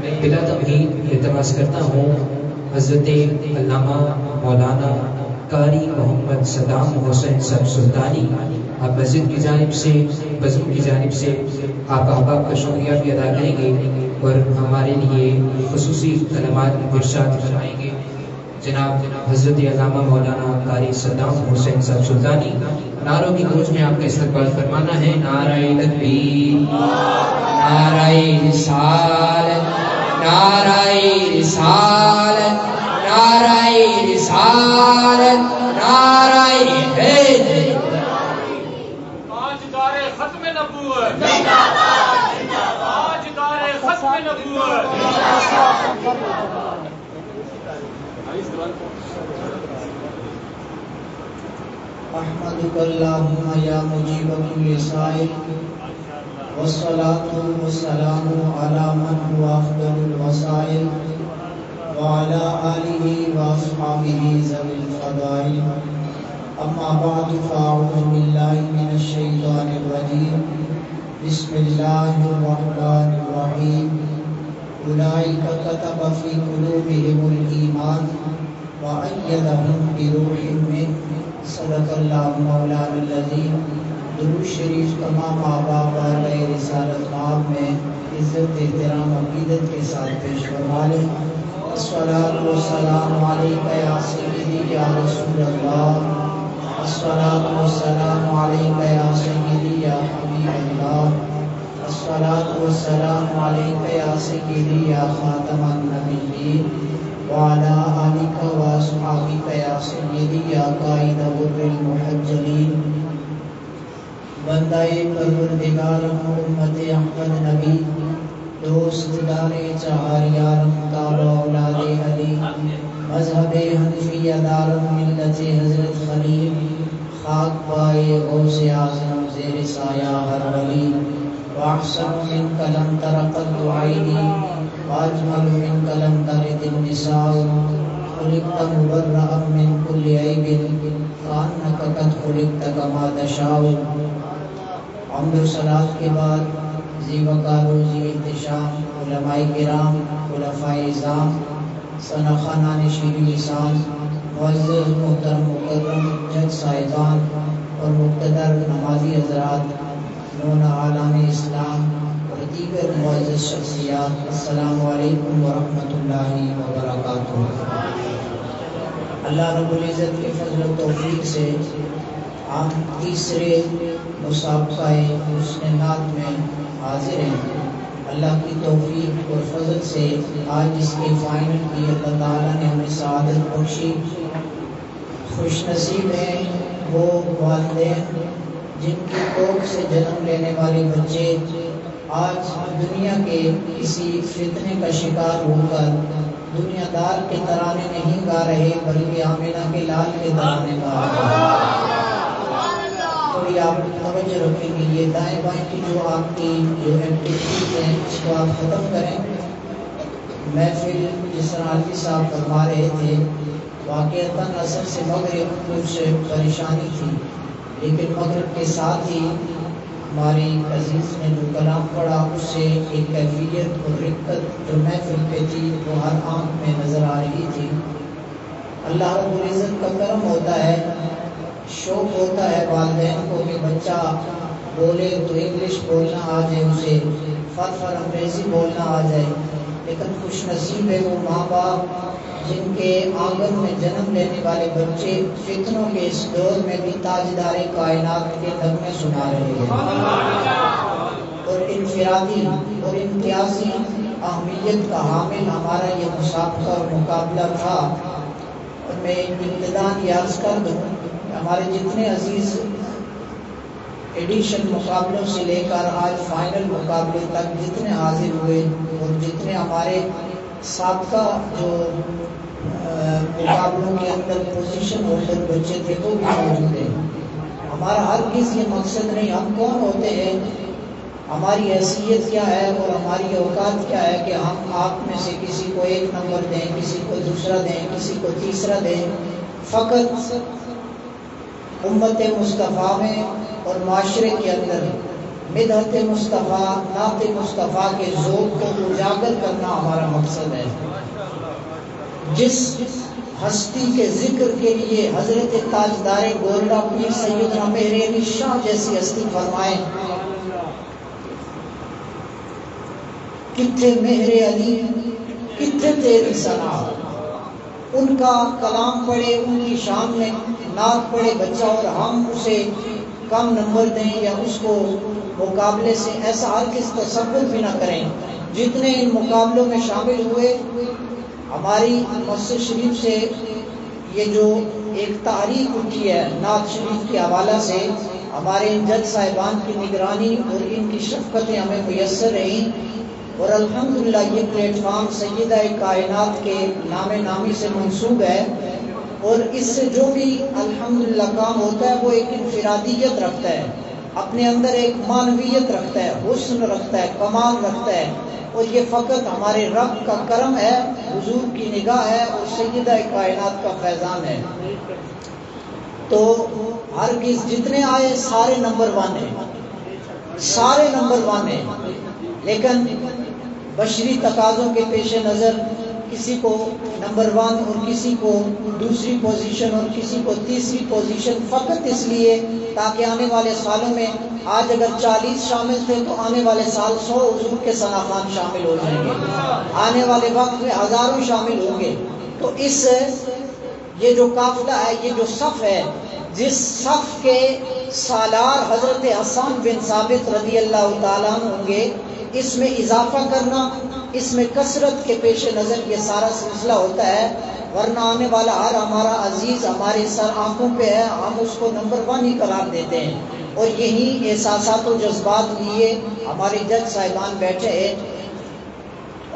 بلا تمہید التماس کرتا ہوں حضرت علامہ مولانا قاری محمد صدام حسین صاحب سلطانی آپ مسجد کی جانب سے بزم کی جانب سے آپ احباب کا شکریہ بھی ادا کریں گے اور ہمارے لیے خصوصی کلمات ارشاد فرمائیں گے۔ جناب حضرت علامہ مولانا قاری صدام حسین صاحب سلطانی، نعروں کی گونج میں آپ کا استقبال فرمانا ہے۔ نعرہ تکبیر، نعرہ رسالت، نعرہ رسالت، نعرہ رسالت، نعرہ حیدر۔ تاجدار ختم نبوت، تاجدار ختم نبوت۔ احمدک اللہم یا مجیب کل سائل، والصلاة والسلام علی من هو افضل الوسائل، وعلى آلہ واصحابہ ذوی الفضائل۔ اما بعد فاعوذ باللہ من الشیطان الرجیم، بسم اللہ الرحمن الرحیم۔ اولئک کتب فی قلوبہم الایمان وأیدہم بروح منہ، صدق اللہ مولانا العظیم۔ درود شریف تمام آباء والے رسالت مآب میں عزت احترام عقیدت کے ساتھ پیش فرما لیں۔ الصلاۃ والسلام علیک یا سیدی یا رسول اللہ، الصلاۃ والسلام علیک یا سیدی یا حبیب اللہ، الصلاۃ والسلام علیک یا سیدی یا خاتم النبیین، وعلی آلک واصحابک یا سیدی یا قائد غر المحجلین۔ بندہ پروردگار امت احمد نبی، دوست دار چہار یار مختار اولاد علی، مذہب حنفیہ دار ملت حضرت خلیل، خاک پائے غوث اعظم زیر سایہ ہر ولی۔ واحسن منک لم تر قط عینی، واجمل منک لم تلد النساء، خلقت مبرأ من کل عیب، کأنک قد خلقت کما تشاء۔ حمد و صلات کے بعد ذی وقار و ذی احتشام علماء کرام، خلفاء اعظام، ثنا خانان شیر لسان، معزز محترم مکرم جج صاحبان اور مقتدر نمازی حضرات، نون عالم اسلام اور دیگر معزز شخصیات، السلام علیکم ورحمۃ اللہ وبرکاتہ۔ اللہ رب العزت کے فضل و توفیق سے ہم تیسرے مسابقہ حسن نعت میں حاضر ہیں۔ اللہ کی توفیق اور فضل سے آج اس کے فائنل کی اللہ تعالیٰ نے ہمیں سعادت بخشی۔ خوش نصیب ہیں وہ والدین جن کی کوکھ سے جنم لینے والے بچے آج دنیا کے کسی فتنے کا شکار ہو کر دنیا دار کے ترانے نہیں گا رہے بلکہ آمینہ کے لال کے ترانے گا رہے ہیں۔ تھوڑی آپ توجہ رکھیں گے، یہ دائیں بائیں کی جو آپ کی جو ایکٹیویٹیز ہیں اس کو آپ ختم کریں۔ محفل جس طرح عالمی صاحب فرما رہے تھے، واقعتاً اثر سے مغرب کچھ پریشانی تھی، لیکن مغرب کے ساتھ ہی ہماری عزیز نے جو کلام پڑھا اس سے ایک کیفیت اور رقت جو محفل پہ تھی وہ ہر آنکھ میں نظر آ رہی تھی۔ اللہ رب العزت کا کرم ہوتا ہے، شوق ہوتا ہے والدین کو کہ بچہ بولے تو انگلش بولنا آ جائے، اسے فر انگریزی بولنا آ جائے، لیکن خوش نصیب ہے وہ ماں باپ جن کے آنگن میں جنم لینے والے بچے فتنوں کے اس دور میں بھی تاجدار کائنات کے نغمے سنا رہے ہیں اور انفرادی اور امتیازی اہمیت کا حامل ہمارا یہ مسابقہ اور مقابلہ تھا۔ اور میں ابتداءً یہ عرض کر دوں ہمارے جتنے عزیز ایڈیشن مقابلوں سے لے کر آج فائنل مقابلے تک جتنے حاضر ہوئے اور جتنے ہمارے سابقہ جو مقابلوں کے اندر پوزیشن ہولڈر بچے تھے وہ بھی موجود ہیں۔ ہمارا ہرگز یہ مقصد نہیں ہم کون ہوتے ہیں، ہماری حیثیت کیا ہے اور ہماری اوقات کیا ہے کہ ہم آپ میں سے کسی کو ایک نمبر دیں، کسی کو دوسرا دیں، کسی کو تیسرا دیں۔ فقط امت مصطفیٰ میں اور معاشرے کے اندر مدحت مصطفیٰ، نعت مصطفیٰ کے ذوق کو اجاگر کرنا ہمارا مقصد ہے۔ جس ہستی کے ذکر کے لیے حضرت تاجدار گولڈا پیر سیدنا مہر علی شاہ جیسی ہستی فرمائے، کتھے مہر علی کتھے تیری ثنا، ان کا کلام پڑھے، ان کی شان میں نعت پڑھے بچہ، اور ہم اسے کم نمبر دیں یا اس کو مقابلے سے ایسا ہرگز تصور بھی نہ کریں۔ جتنے ان مقابلوں میں شامل ہوئے، ہماری مسجد شریف سے یہ جو ایک تحریک اٹھی ہے نعت شریف کے حوالہ سے، ہمارے ان جج صاحبان کی نگرانی اور ان کی شفقتیں ہمیں میسر رہیں، اور الحمدللہ یہ پلیٹ فارم سیدہ کائنات کے نام نامی سے منسوب ہے، اور اس سے جو بھی الحمدللہ کام ہوتا ہے وہ ایک انفرادیت رکھتا ہے، اپنے اندر ایک معنویت رکھتا ہے، حسن رکھتا ہے، کمال رکھتا ہے، اور یہ فقط ہمارے رب کا کرم ہے، حضور کی نگاہ ہے اور سیدہ کائنات کا فیضان ہے۔ تو ہرگز جتنے آئے سارے نمبر 1 ہیں، سارے نمبر 1 ہیں، لیکن بشری تقاضوں کے پیش نظر کسی کو نمبر 1 اور کسی کو دوسری پوزیشن اور کسی کو تیسری پوزیشن، فقط اس لیے تاکہ آنے والے سالوں میں آج اگر 40 شامل تھے تو آنے والے سال 100 حضور کے ثناخوان شامل ہو جائیں گے، آنے والے وقت میں ہزاروں شامل ہوں گے۔ تو اس یہ جو قافلہ ہے، یہ جو صف ہے، جس صف کے سالار حضرت حسان بن ثابت رضی اللہ تعالیٰ عنہ ہوں گے، اس میں اضافہ کرنا، اس میں کثرت کے پیش نظر یہ سارا سلسلہ ہوتا ہے، ورنہ آنے والا ہر ہمارا عزیز ہمارے سر آنکھوں پہ ہے، ہم اس کو نمبر 1 ہی قرار دیتے ہیں، اور یہی احساسات و جذبات لیے ہمارے جج صاحبان بیٹھے ہیں۔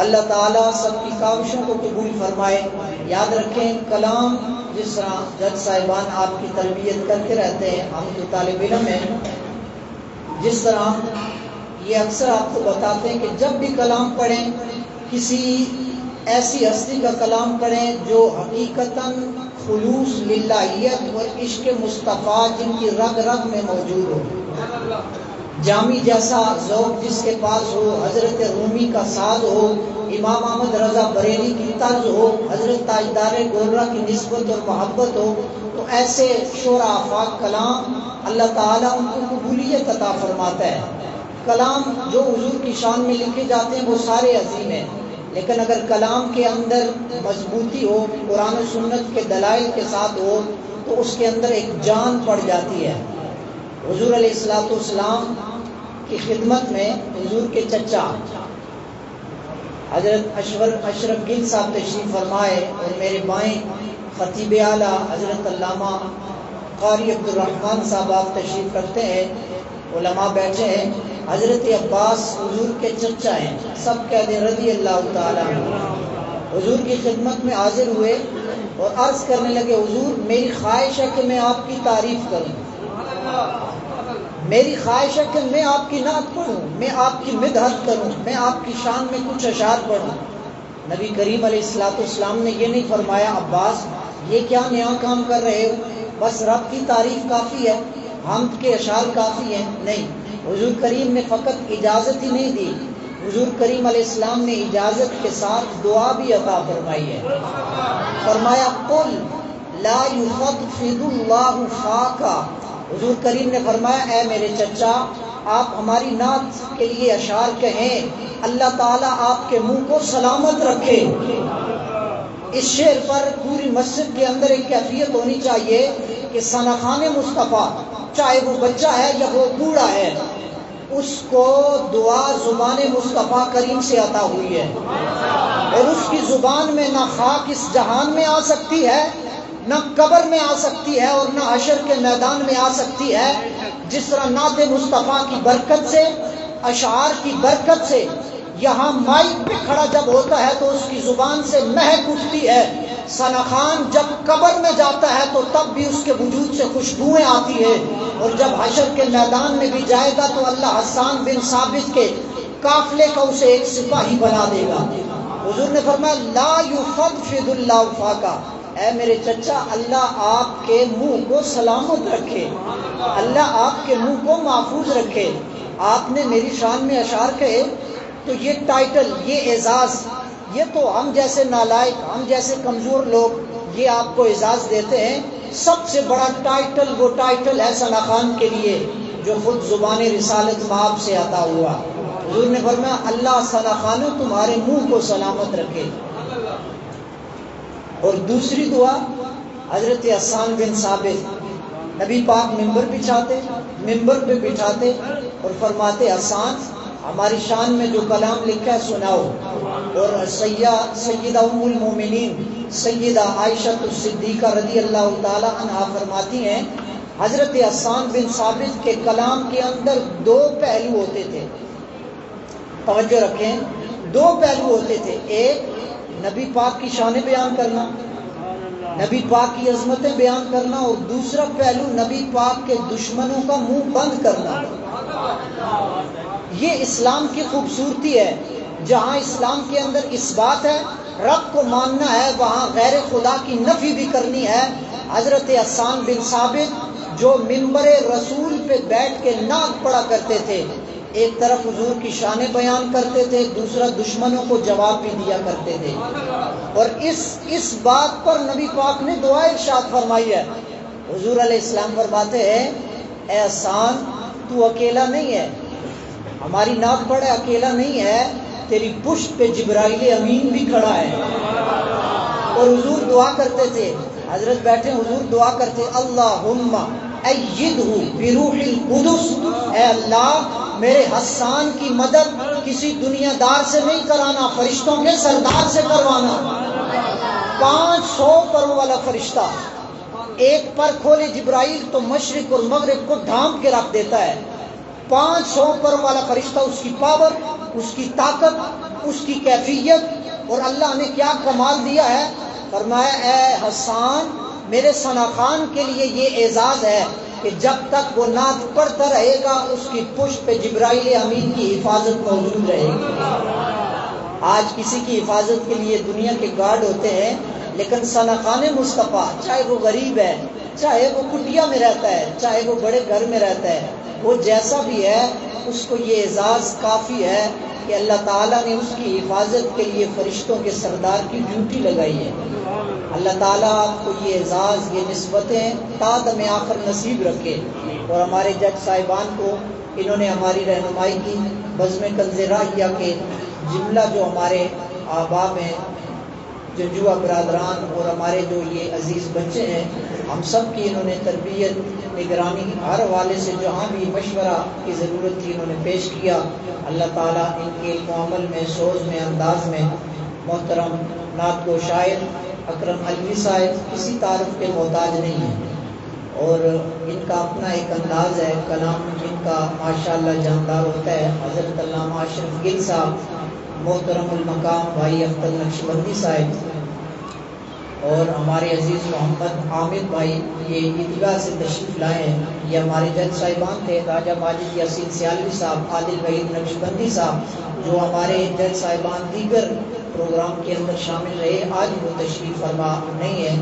اللہ تعالیٰ سب کی کاوشوں کو قبول فرمائے۔ یاد رکھیں کلام جس طرح جج صاحبان آپ کی تربیت کرتے رہتے ہیں، ہم تو طالب علم ہیں، جس طرح یہ اکثر آپ کو بتاتے ہیں کہ جب بھی کلام پڑھیں کسی ایسی ہستی کا کلام پڑھیں جو حقیقتاً خلوص للہیت اور عشق مصطفیٰ جن کی رگ رگ میں موجود ہو، جامی جیسا ذوق جس کے پاس ہو، حضرت رومی کا ساز ہو، امام احمد رضا بریلی کی طرز ہو، حضرت تاجدار گولرا کی نسبت اور محبت ہو، تو ایسے شعرا آفاق کلام اللہ تعالیٰ ان کو قبولیت عطا فرماتا ہے۔ کلام جو حضور کی شان میں لکھے جاتے ہیں وہ سارے عظیم ہیں، لیکن اگر کلام کے اندر مضبوطی ہو، قرآن و سنت کے دلائل کے ساتھ ہو، تو اس کے اندر ایک جان پڑ جاتی ہے۔ حضور علیہ الصلوۃ والسلام کی خدمت میں حضور کے چچا حضرت اشرف گل صاحب تشریف فرمائے، اور میرے بائیں خطیب اعلیٰ حضرت علامہ قاری عبدالرحمن صاحب آپ تشریف رکھتے ہیں، علماء بیٹھے ہیں۔ حضرت عباس حضور کے چچا ہیں، سب کہہ دیں رضی اللہ تعالیٰ عنہ، حضور کی خدمت میں حاضر ہوئے اور عرض کرنے لگے، حضور میری خواہش ہے کہ میں آپ کی تعریف کروں، میری خواہش ہے کہ میں آپ کی نعت پڑھوں، میں آپ کی مدحت کروں، میں آپ کی شان میں کچھ اشعار پڑھوں۔ نبی کریم علیہ الصلوۃ والسلام نے یہ نہیں فرمایا عباس یہ کیا نیا کام کر رہے ہو، بس رب کی تعریف کافی ہے، حمد کے اشعار کافی ہیں، نہیں، حضور کریم نے فقط اجازت ہی نہیں دی، حضور کریم علیہ السلام نے اجازت کے ساتھ دعا بھی عطا فرمائی ہے۔ فرمایا قل لا یفضفض اللہ فاکا، حضور کریم نے فرمایا اے میرے چچا آپ ہماری نعت کے لیے اشعار کہیں، اللہ تعالیٰ آپ کے منہ کو سلامت رکھے۔ اس شعر پر پوری مسجد کے اندر ایک کیفیت ہونی چاہیے کہ ثناخوان مصطفیٰ چاہے وہ بچہ ہے یا وہ بوڑھا ہے، اس کو دعا زبان مصطفیٰ کریم سے عطا ہوئی ہے، اور اس کی زبان میں نہ خاک اس جہان میں آ سکتی ہے، نہ قبر میں آ سکتی ہے، اور نہ حشر کے میدان میں آ سکتی ہے۔ جس طرح نعت مصطفیٰ کی برکت سے، اشعار کی برکت سے یہاں مائک پہ کھڑا جب ہوتا ہے تو اس کی زبان سے مہک اٹھتی ہے، ثناخوان جب قبر میں جاتا ہے تو تب بھی اس کے وجود سے خوشبوئیں آتی ہے، اور جب حشر کے میدان میں بھی جائے گا تو اللہ حسان بن ثابت کے قافلے کا اسے ایک سپاہی بنا دے گا۔ حضور نے فرمایا لا یفضفض اللہ فاکا، اے میرے چچا اللہ آپ کے منہ کو سلامت رکھے، اللہ آپ کے منہ کو محفوظ رکھے۔ آپ نے میری شان میں اشعار کہے تو یہ ٹائٹل، یہ اعزاز، یہ تو ہم جیسے نالائق، ہم جیسے کمزور لوگ یہ آپ کو اعزاز دیتے ہیں. سب سے بڑا ٹائٹل وہ ٹائٹل ہے ثنا خان کے لیے جو خود زبان رسالت مآب سے عطا ہوا. حضور نے فرمایا اللہ ثنا خانو تمہارے منہ کو سلامت رکھے. اور دوسری دعا حضرت حسان بن ثابت، نبی پاک ممبر پہ بٹھاتے اور فرماتے حسان ہماری شان میں جو کلام لکھا ہے سناؤ. اور سیدہ ام المومنین سیدہ عائشہ الصدیقہ رضی اللہ تعالی عنہا فرماتی ہیں حضرت حسان بن ثابت کے کلام کے اندر دو پہلو ہوتے تھے. توجہ رکھیں، دو پہلو ہوتے تھے. ایک نبی پاک کی شان بیان کرنا، نبی پاک کی عظمتیں بیان کرنا، اور دوسرا پہلو نبی پاک کے دشمنوں کا منہ بند کرنا. یہ اسلام کی خوبصورتی ہے. جہاں اسلام کے اندر اس بات ہے، رب کو ماننا ہے، وہاں غیر خدا کی نفی بھی کرنی ہے. حضرت حسان بن ثابت جو ممبر رسول پہ بیٹھ کے نعت پڑھا کرتے تھے، ایک طرف حضور کی شانیں بیان کرتے تھے، دوسرا دشمنوں کو جواب بھی دیا کرتے تھے. اور اس بات پر نبی پاک نے دعا ارشاد فرمائی ہے. حضور علیہ السلام فرماتے ہیں اے حسان تو اکیلا نہیں ہے، ہماری نعت پڑھے اکیلا نہیں ہے، تیری پشت پہ جبرائیل امین بھی کھڑا ہے. اور حضور دعا کرتے تھے، حضرت بیٹھے حضور دعا کرتے اللہم ایدہ بروح القدس، اے اللہ میرے حسان کی مدد کسی دنیا دار سے نہیں کرانا، فرشتوں کے سردار سے کروانا. 500 پروں والا فرشتہ ایک پر کھولے جبرائیل تو مشرق اور مغرب کو ڈھانپ کے رکھ دیتا ہے. 500 پروں والا فرشتہ، اس کی پاور، اس کی طاقت، اس کی کیفیت، اور اللہ نے کیا کمال دیا ہے. فرمایا اے حسان میرے ثنا خان کے لیے یہ اعزاز ہے کہ جب تک وہ نعت پڑھتا رہے گا اس کی پشت پہ جبرائیل امین کی حفاظت موجود رہے گی. آج کسی کی حفاظت کے لیے دنیا کے گارڈ ہوتے ہیں، لیکن ثنا خان مصطفیٰ چاہے وہ غریب ہے، چاہے وہ کٹیا میں رہتا ہے، چاہے وہ بڑے گھر میں رہتا ہے، وہ جیسا بھی ہے اس کو یہ اعزاز کافی ہے کہ اللہ تعالیٰ نے اس کی حفاظت کے لیے فرشتوں کے سردار کی ڈیوٹی لگائی ہے. اللہ تعالیٰ آپ کو یہ اعزاز، یہ نسبتیں تا دم آخر نصیب رکھے. اور ہمارے جج صاحبان کو انہوں نے ہماری رہنمائی کی. بزم کنز راہیہ کے جملہ جو ہمارے احباب ہیں، جنجوہ برادران، اور ہمارے جو یہ عزیز بچے ہیں، ہم سب کی انہوں نے تربیت، نگرانی ہر حوالے سے جہاں بھی مشورہ کی ضرورت تھی انہوں نے پیش کیا. اللہ تعالیٰ ان کے علم و عمل میں، سوز میں، انداز میں. محترم نعت گو شاعر اکرم علوی صاحب کسی تعارف کے محتاج نہیں ہیں، اور ان کا اپنا ایک انداز ہے، کلام جن کا ماشاءاللہ جاندار ہوتا ہے. حضرت علامہ اشرف گل صاحب، محترم المقام بھائی اختر نقشبندی صاحب، اور ہمارے عزیز محمد عامر بھائی یہ عیدگاہ سے تشریف لائے ہیں. یہ ہمارے جج صاحبان تھے، راجہ ماجد یاسین سیالوی صاحب، عادل وحید نقشبندی صاحب، جو ہمارے جج صاحبان دیگر پروگرام کے اندر شامل رہے، آج وہ تشریف فرما نہیں ہے.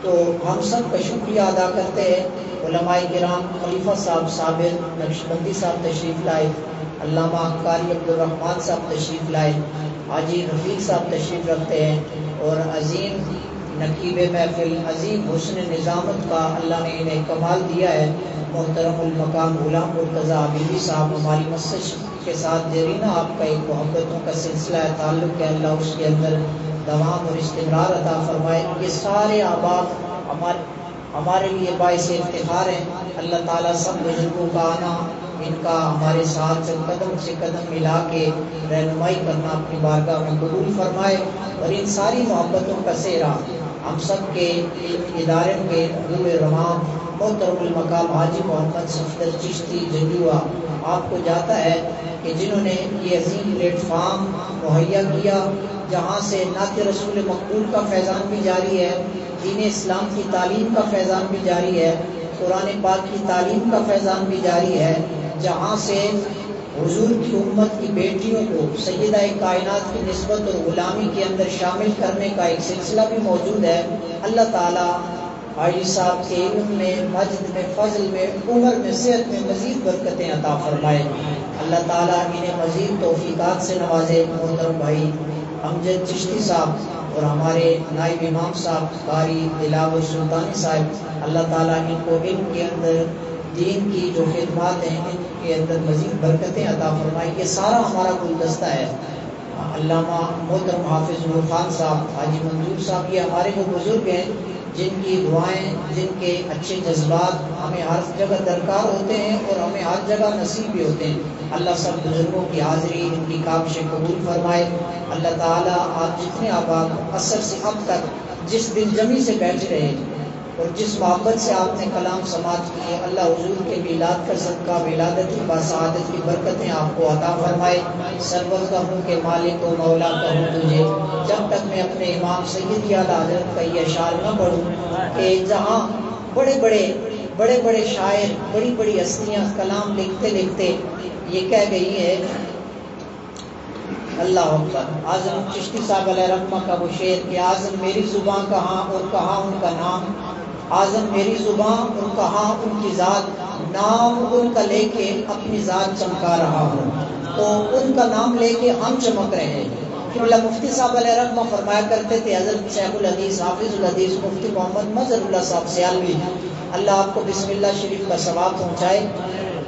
تو ہم سب کا شکریہ ادا کرتے ہیں. علماء کرام خلیفہ صاحب صابر نقشبندی صاحب تشریف لائے، علامہ قاری عبدالرحمان صاحب تشریف لائے، حاجی رفیق صاحب تشریف رکھتے ہیں، اور عظیم نقیب محفل، عظیم حسن نظامت کا اللہ نے انہیں کمال دیا ہے. محترم المقام غلام مرتضیٰ حبیبی صاحب، ہماری مسجد کے ساتھ دیرینہ آپ کا ایک محبتوں کا سلسلہ ہے، تعلق ہے، اللہ اس کے اندر دوام اور استمرار عطا فرمائے. یہ سارے احباب ہمارے لیے باعث افتخار ہیں. اللہ تعالیٰ سب بزرگوں کا آنا، ان کا ہمارے ساتھ قدم سے قدم ملا کے رہنمائی کرنا اپنی بارگاہ میں قبول فرمائے، اور ان ساری محبتوں کا سہرا ہم سب کے ادارے کے روح رواں محترم المقام حاجی محمد صفدر چشتی جنجوہ آپ کو جاتا ہے کہ جنہوں نے یہ عظیم پلیٹ فارم مہیا کیا، جہاں سے نعت رسول مقبول کا فیضان بھی جاری ہے، دین اسلام کی تعلیم کا فیضان بھی جاری ہے، قرآن پاک کی تعلیم کا فیضان بھی جاری ہے، جہاں سے حضور کی امت کی بیٹیوں کو سیدہ کائنات کی نسبت اور غلامی کے اندر شامل کرنے کا ایک سلسلہ بھی موجود ہے. اللہ تعالیٰ حاجی صاحب کے علم میں، مجد میں، فضل میں، عمر میں، صحت میں مزید برکتیں عطا فرمائے۔ اللہ تعالیٰ انہیں مزید توفیقات سے نوازے۔ محترم بھائی امجد چشتی صاحب اور ہمارے نائب امام صاحب قاری دلاور سلطانی صاحب، اللہ تعالیٰ ان کو علم کے اندر دین کی جو خدمات ہیں ان کے اندر مزید برکتیں عطا فرمائے۔ یہ سارا ہمارا گلدستہ ہے۔ علامہ محترم حافظ نور خان صاحب، حاجی منظور صاحب، یہ ہمارے وہ بزرگ ہیں جن کی دعائیں، جن کے اچھے جذبات ہمیں ہر جگہ درکار ہوتے ہیں اور ہمیں ہر جگہ نصیب بھی ہوتے ہیں۔ اللہ سب بزرگوں کی حاضری، ان کی کاوشیں قبول فرمائے۔ اللہ تعالیٰ آپ جتنے آباد عصر سے اب تک جس دل جمی سے بیٹھے رہے اور جس محبت سے آپ نے کلام سماعت کیے، اللہ حضور کے میلاد کا صدقہ، ولادت کی باسعادت کی برکتیں آپ کو عطا فرمائے۔ سرور کہوں کہ مالک و مولا کہوں تجھے، جب تک میں اپنے امام سید اعلیٰ حضرت کا یہ اشعار نہ پڑھوں کہ جہاں بڑے بڑے شاعر، بڑی بڑی ہستیاں کلام لکھتے لکھتے یہ کہہ گئی ہے، اللہ اکبر۔ اعظم چشتی صاحب علیہ رحمہ کا وہ شعر کہ اعظم میری زباں کہاں اور کہاں ان کا نام، اعظم میری زباں اور کہاں ان کی ذات، نام ان کا لے کے اپنی ذات چمکا رہا ہوں، تو ان کا نام لے کے ہم چمک رہے ہیں۔ قبلہ مفتی صاحب علیہ رحمہ فرمایا کرتے تھے، حضرت شیخ الحدیث حافظ الحدیث مفتی محمد مظہر اللہ صاحب سیالوی، اللہ آپ کو بسم اللہ شریف کا ثواب پہنچائے۔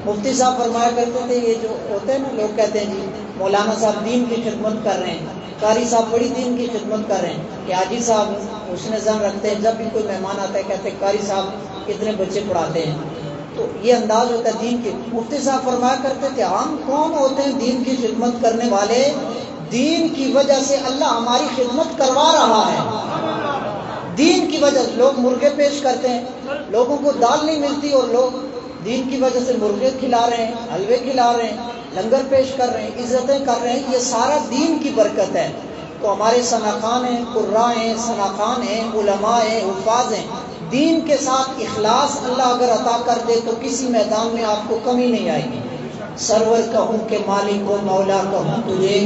مفتی صاحب فرمایا کرتے تھے، یہ جو ہوتے ہیں نا لوگ کہتے ہیں جی مولانا صاحب دین کی خدمت کر رہے ہیں، قاری صاحب بڑی دین کی خدمت کر رہے ہیں، کہ حاجی صاحب حسن زن رکھتے ہیں، جب بھی کوئی مہمان آتا ہے کہتے ہیں قاری صاحب کتنے بچے پڑھاتے ہیں، تو یہ انداز ہوتا ہے دین کی۔ مفتی صاحب فرمایا کرتے تھے ہم کون ہوتے ہیں دین کی خدمت کرنے والے؟ دین کی وجہ سے اللہ ہماری خدمت کروا رہا ہے۔ دین کی وجہ سے لوگ مرغے پیش کرتے ہیں، لوگوں کو دال نہیں ملتی اور لوگ دین کی وجہ سے مرغے کھلا رہے ہیں، حلوے کھلا رہے ہیں، لنگر پیش کر رہے ہیں، عزتیں کر رہے ہیں، یہ سارا دین کی برکت ہے۔ تو ہمارے ثناخان ہیں، قراء ہیں، ثناخان ہیں، علماء ہیں، حفاظ ہیں، دین کے ساتھ اخلاص اللہ اگر عطا کر دے تو کسی میدان میں آپ کو کمی نہیں آئے گی۔ سرور کہوں کہ مالک و مولا کہوں تجھے،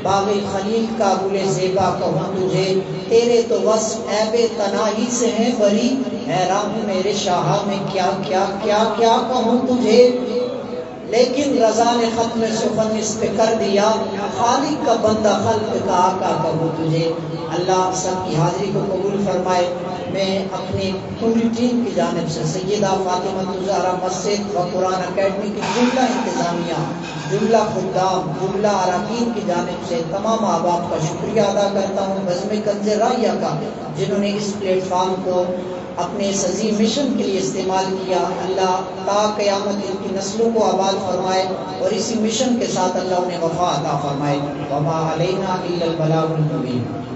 باغ خلیل کا گل زیبا کہوں تجھے، تیرے تو وصف عیب تناہی سے ہیں بری، حیران ہوں میرے شاہ میں کیا کیا کیا کیا کہوں تجھے، لیکن رضا نے ختم سخن اس پہ کر دیا، خالق کا بندہ خلق کا آقا کہوں تجھے۔ اللہ سب کی حاضری کو قبول فرمائے۔ میں اپنی پوری ٹیم کی جانب سے سیدہ فاطمہ الزہرا مسجد و قرآن اکیڈمی کی جملہ انتظامیہ، جملہ خدام، جملہ اراکین کی جانب سے تمام احباب کا شکریہ ادا کرتا ہوں، بزم کنز راہیہ کا، جنہوں نے اس پلیٹ فارم کو اپنے اس عظیم مشن کے لیے استعمال کیا۔ اللہ تا قیامت ان کی نسلوں کو آباد فرمائے اور اسی مشن کے ساتھ اللہ انہیں وفا عطا فرمائے۔ وما علینا الا البلاغ المبین۔